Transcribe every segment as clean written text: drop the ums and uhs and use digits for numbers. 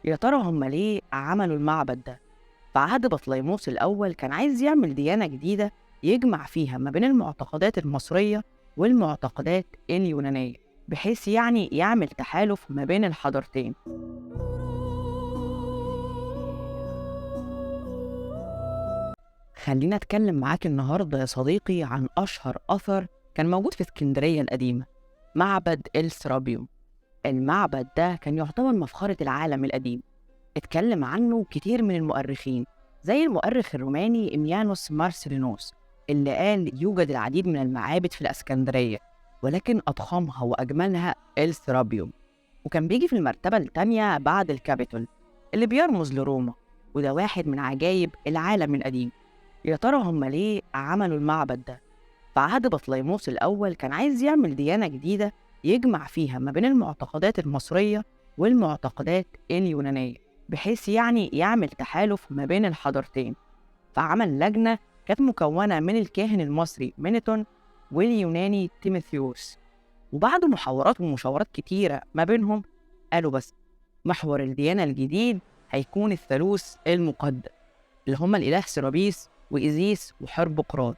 يا ترى هم ليه عملوا المعبد ده؟ في عهد بطليموس الأول كان عايز يعمل ديانة جديدة يجمع فيها ما بين المعتقدات المصرية والمعتقدات اليونانية، بحيث يعني يعمل تحالف ما بين الحضارتين. خلينا أتكلم معاك النهاردة يا صديقي عن أشهر أثر كان موجود في اسكندرية القديمة، معبد السرابيوم. المعبد ده كان يعتبر مفخرة العالم القديم، اتكلم عنه كتير من المؤرخين، زي المؤرخ الروماني إميانوس مارسيلينوس اللي قال يوجد العديد من المعابد في الإسكندرية، ولكن أضخمها وأجملها السرابيوم، وكان بيجي في المرتبة التانية بعد الكابيتول اللي بيرمز لروما، وده واحد من عجائب العالم القديم. يا ترى هم ليه عملوا المعبد ده؟ في عهد بطليموس الأول كان عايز يعمل ديانة جديدة يجمع فيها ما بين المعتقدات المصرية والمعتقدات اليونانية، بحيث يعني يعمل تحالف ما بين الحضارتين. فعمل لجنة كانت مكونة من الكاهن المصري مينيتون واليوناني تيموثيوس، وبعد محاورات ومشاورات كتيرة ما بينهم قالوا بس محور الديانة الجديد هيكون الثالوث المقدس، اللي هما الإله سيرابيس وإيزيس وحربقراط،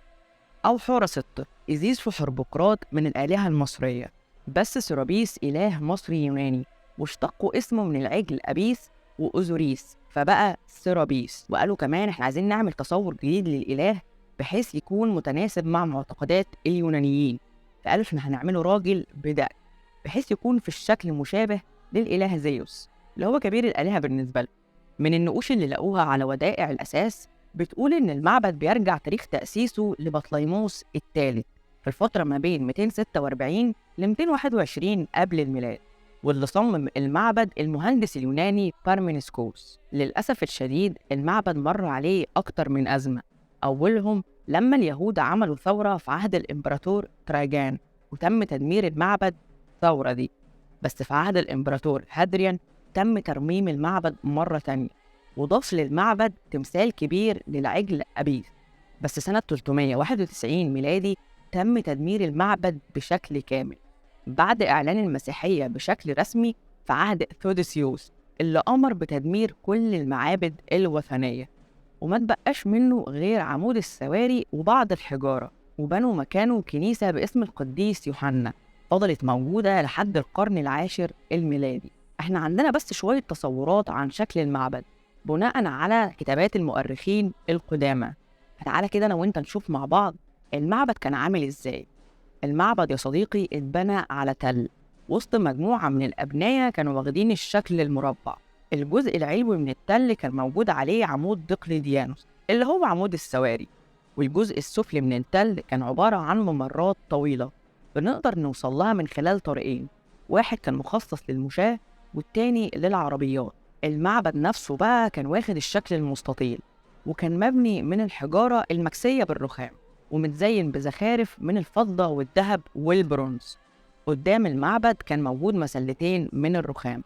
أو حورس الطب. إيزيس وحربقراط من الآلهة المصرية، بس سيرابيس إله مصري يوناني، واشتقوا اسمه من العجل أبيس وأوزوريس فبقى سيرابيس. وقالوا كمان احنا عايزين نعمل تصور جديد للإله بحيث يكون متناسب مع معتقدات اليونانيين، فقالوا احنا هنعمله راجل بدقن بحيث يكون في الشكل مشابه للإله زيوس اللي هو كبير الآلهة بالنسبة له. من النقوش اللي لقوها على ودائع الأساس بتقول إن المعبد بيرجع تاريخ تأسيسه لبطليموس الثالث في الفترة ما بين 246 ل 221 قبل الميلاد، واللي صمم المعبد المهندس اليوناني بارمينيسكوس. للأسف الشديد المعبد مر عليه أكتر من أزمة، أولهم لما اليهود عملوا ثورة في عهد الإمبراطور تراجان وتم تدمير المعبد الثورة دي، بس في عهد الإمبراطور هادريان تم ترميم المعبد مرة تانية وضاف للمعبد تمثال كبير للعجل أبيس. بس سنة 391 ميلادي تم تدمير المعبد بشكل كامل بعد إعلان المسيحية بشكل رسمي في عهد ثوديسيوس اللي أمر بتدمير كل المعابد الوثنية، وما تبقاش منه غير عمود السواري وبعض الحجارة، وبنوا مكانه كنيسة باسم القديس يوحنا فضلت موجودة لحد القرن العاشر الميلادي. احنا عندنا بس شوية تصورات عن شكل المعبد بناء على كتابات المؤرخين القدامى، فتعالى كده أنا وإنت نشوف مع بعض المعبد كان عامل إزاي. المعبد يا صديقي اتبنى على تل وسط مجموعة من الأبنية كانوا واخدين الشكل المربع. الجزء العلوي من التل كان موجود عليه عمود دقلديانوس اللي هو عمود السواري، والجزء السفلي من التل كان عبارة عن ممرات طويلة بنقدر نوصل لها من خلال طريقين، واحد كان مخصص للمشاة والتاني للعربيات. المعبد نفسه بقى كان واخد الشكل المستطيل، وكان مبني من الحجارة المكسية بالرخام ومتزين بزخارف من الفضة والذهب والبرونز. قدام المعبد كان موجود مسلتين من الرخام.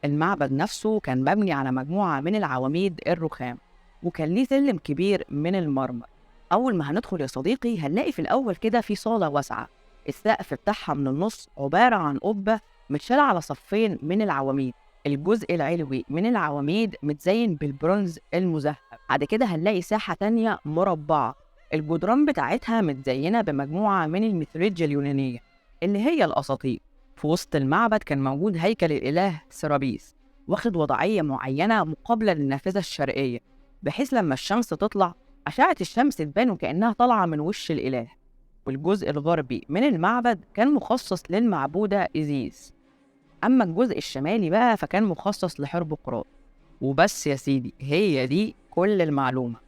المعبد نفسه كان مبني على مجموعة من العواميد الرخام، وكان ليه سلم كبير من المرمر. أول ما هندخل يا صديقي هنلاقي في الأول كده في صالة واسعة، السقف بتاعها من النص عبارة عن قبة متشالة على صفين من العواميد. الجزء العلوي من العواميد متزين بالبرونز المذهب. بعد كده هنلاقي ساحة تانية مربعة، الجدران بتاعتها متزينة بمجموعة من الميثولوجيا اليونانية اللي هي الأساطير. في وسط المعبد كان موجود هيكل الإله سيرابيس واخد وضعية معينة مقابلة للنافذة الشرقية، بحيث لما الشمس تطلع أشعة الشمس تبان وكأنها طالعة من وش الإله. والجزء الغربي من المعبد كان مخصص للمعبودة إيزيس، أما الجزء الشمالي بقى فكان مخصص لحرب قراط. وبس يا سيدي، هي دي كل المعلومة.